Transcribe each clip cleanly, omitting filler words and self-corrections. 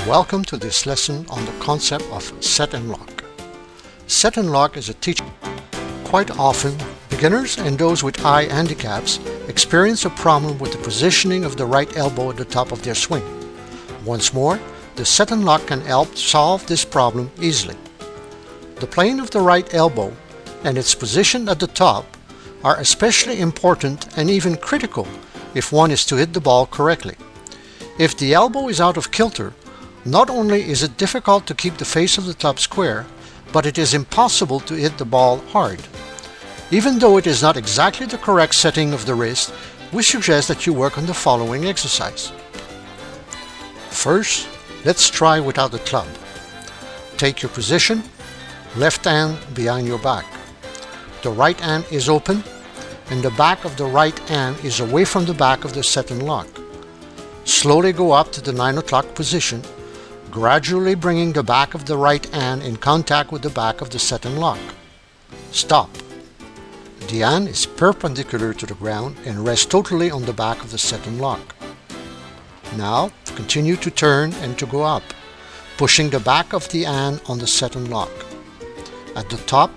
Welcome to this lesson on the concept of set and lock. Set and lock is a teaching. Quite often, beginners and those with eye handicaps experience a problem with the positioning of the right elbow at the top of their swing. Once more, the set and lock can help solve this problem easily. The plane of the right elbow and its position at the top are especially important and even critical if one is to hit the ball correctly. If the elbow is out of kilter, not only is it difficult to keep the face of the club square, but it is impossible to hit the ball hard. Even though it is not exactly the correct setting of the wrist, we suggest that you work on the following exercise. First, let's try without the club. Take your position, left hand behind your back. The right hand is open and the back of the right hand is away from the back of the set and lock. Slowly go up to the 9 o'clock position, gradually bringing the back of the right hand in contact with the back of the set and lock. Stop. The hand is perpendicular to the ground and rests totally on the back of the set and lock. Now continue to turn and to go up, pushing the back of the hand on the set and lock. At the top,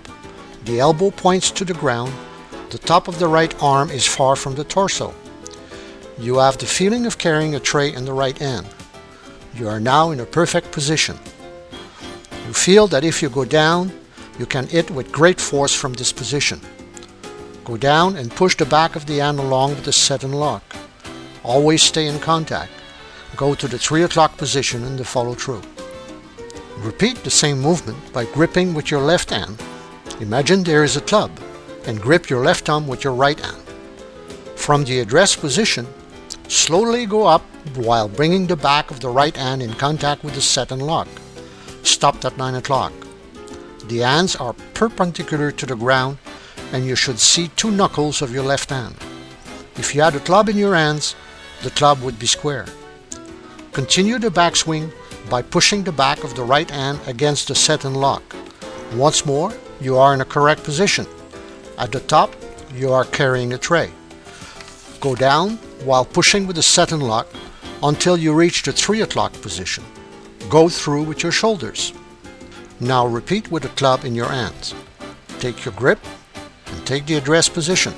the elbow points to the ground. The top of the right arm is far from the torso. You have the feeling of carrying a tray in the right hand. You are now in a perfect position. You feel that if you go down, you can hit with great force from this position. Go down and push the back of the hand along with the set and lock. Always stay in contact. Go to the 3 o'clock position and follow through. Repeat the same movement by gripping with your left hand. Imagine there is a club and grip your left thumb with your right hand. From the address position, slowly go up while bringing the back of the right hand in contact with the set and lock. Stop at 9 o'clock. The hands are perpendicular to the ground and you should see 2 knuckles of your left hand. If you had a club in your hands, the club would be square. Continue the backswing by pushing the back of the right hand against the set and lock. Once more, you are in a correct position. At the top, you are carrying a tray. Go down while pushing with the set and lock until you reach the 3 o'clock position. Go through with your shoulders. Now repeat with the club in your hands. Take your grip and take the address position.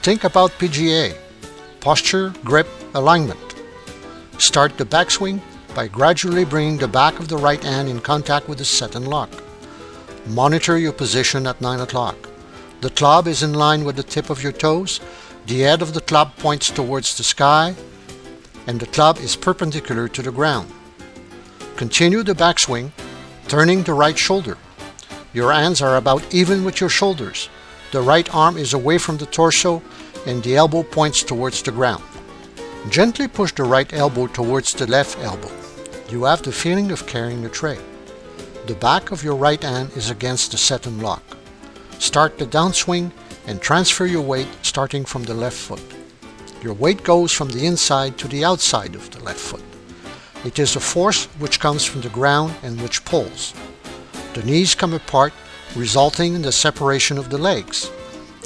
Think about PGA, posture, grip, alignment. Start the backswing by gradually bringing the back of the right hand in contact with the set and lock. Monitor your position at 9 o'clock. The club is in line with the tip of your toes. The head of the club points towards the sky and the club is perpendicular to the ground. Continue the backswing, turning the right shoulder. Your hands are about even with your shoulders. The right arm is away from the torso and the elbow points towards the ground. Gently push the right elbow towards the left elbow. You have the feeling of carrying a tray. The back of your right hand is against the set and lock. Start the downswing and transfer your weight starting from the left foot. Your weight goes from the inside to the outside of the left foot. It is a force which comes from the ground and which pulls. The knees come apart, resulting in the separation of the legs.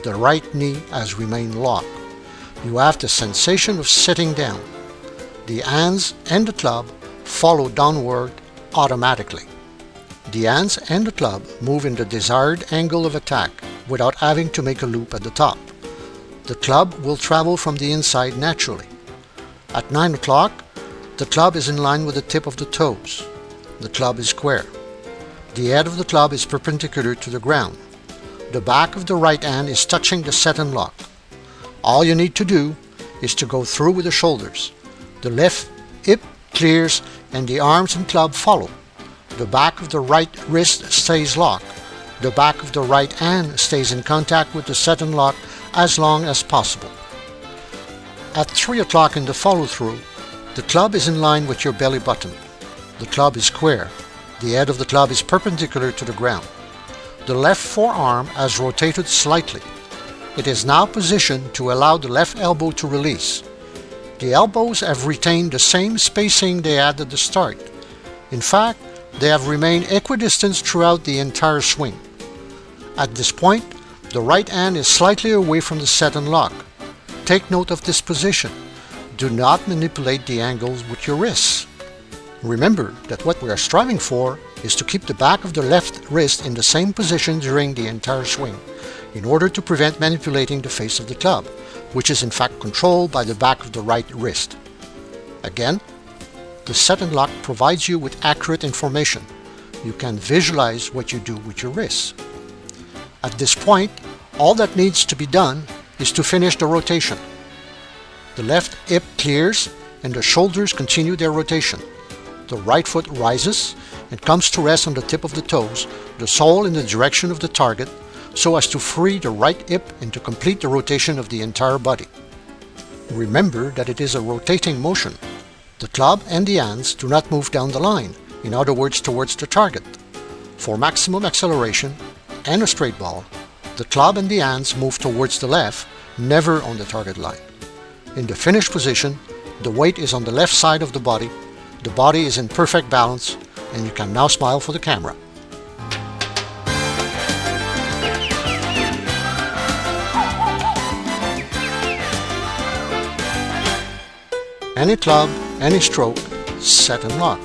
The right knee has remained locked. You have the sensation of sitting down. The hands and the club follow downward automatically. The hands and the club move in the desired angle of attack without having to make a loop at the top. The club will travel from the inside naturally. At 9 o'clock, the club is in line with the tip of the toes. The club is square. The head of the club is perpendicular to the ground. The back of the right hand is touching the set and lock. All you need to do is to go through with the shoulders. The left hip clears and the arms and club follow. The back of the right wrist stays locked. The back of the right hand stays in contact with the set and lock as long as possible. At 3 o'clock in the follow-through, the club is in line with your belly button. The club is square. The head of the club is perpendicular to the ground. The left forearm has rotated slightly. It is now positioned to allow the left elbow to release. The elbows have retained the same spacing they had at the start. In fact, they have remained equidistant throughout the entire swing. At this point, the right hand is slightly away from the set and lock. Take note of this position. Do not manipulate the angles with your wrists. Remember that what we are striving for is to keep the back of the left wrist in the same position during the entire swing, in order to prevent manipulating the face of the club, which is in fact controlled by the back of the right wrist. Again, the set and lock provides you with accurate information. You can visualize what you do with your wrists. At this point, all that needs to be done is to finish the rotation. The left hip clears and the shoulders continue their rotation. The right foot rises and comes to rest on the tip of the toes, the sole in the direction of the target, so as to free the right hip and to complete the rotation of the entire body. Remember that it is a rotating motion. The club and the hands do not move down the line, in other words towards the target. For maximum acceleration and a straight ball, the club and the hands move towards the left, never on the target line. In the finished position, the weight is on the left side of the body is in perfect balance, and you can now smile for the camera. Any club, any stroke, set and lock.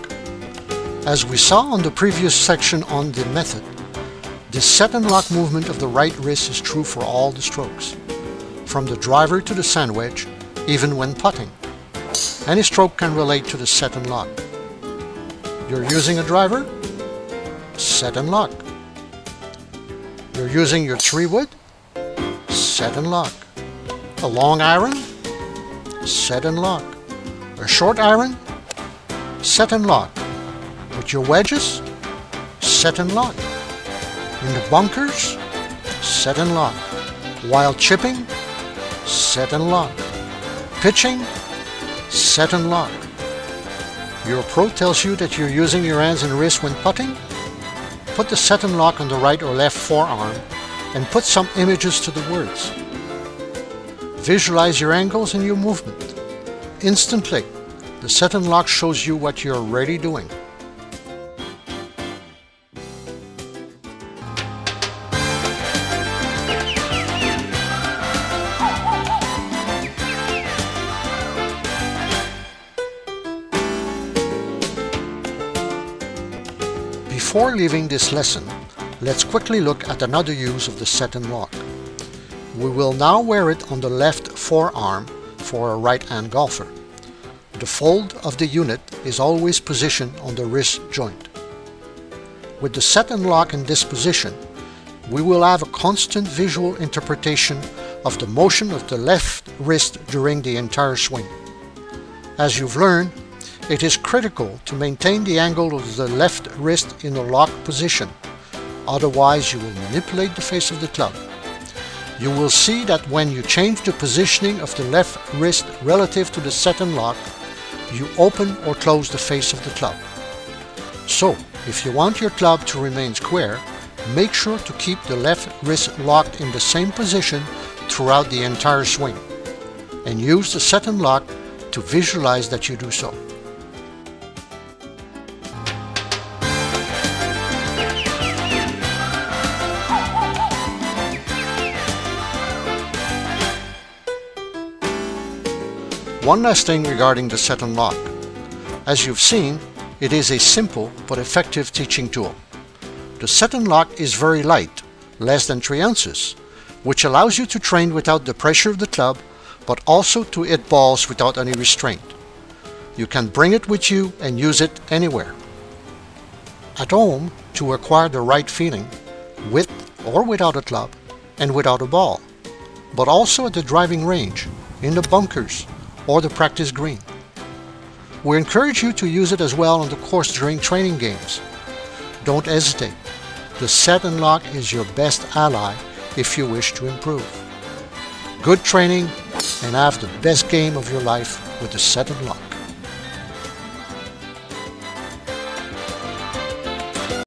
As we saw on the previous section on the method, the set and lock movement of the right wrist is true for all the strokes, from the driver to the sand wedge, even when putting. Any stroke can relate to the set and lock. You're using a driver? Set and lock. You're using your 3-wood? Set and lock. A long iron? Set and lock. A short iron? Set and lock. With your wedges? Set and lock. In the bunkers? Set and lock. While chipping? Set and lock. Pitching? Set and lock. Your pro tells you that you're using your hands and wrists when putting? Put the set and lock on the right or left forearm and put some images to the words. Visualize your angles and your movement. Instantly, the set and lock shows you what you're already doing. Before leaving this lesson, let's quickly look at another use of the set and lock. We will now wear it on the left forearm for a right-hand golfer. The fold of the unit is always positioned on the wrist joint. With the set and lock in this position, we will have a constant visual interpretation of the motion of the left wrist during the entire swing. As you've learned, it is critical to maintain the angle of the left wrist in a locked position, otherwise you will manipulate the face of the club. You will see that when you change the positioning of the left wrist relative to the set and lock, you open or close the face of the club. So, if you want your club to remain square, make sure to keep the left wrist locked in the same position throughout the entire swing, and use the set and lock to visualize that you do so. One last thing regarding the set and lock. As you've seen, it is a simple but effective teaching tool. The set and lock is very light, less than 3 ounces, which allows you to train without the pressure of the club, but also to hit balls without any restraint. You can bring it with you and use it anywhere. At home, to acquire the right feeling, with or without a club, and without a ball, but also at the driving range, in the bunkers, or the practice green. We encourage you to use it as well on the course during training games. Don't hesitate. The set and lock is your best ally if you wish to improve. Good training and have the best game of your life with the set and lock.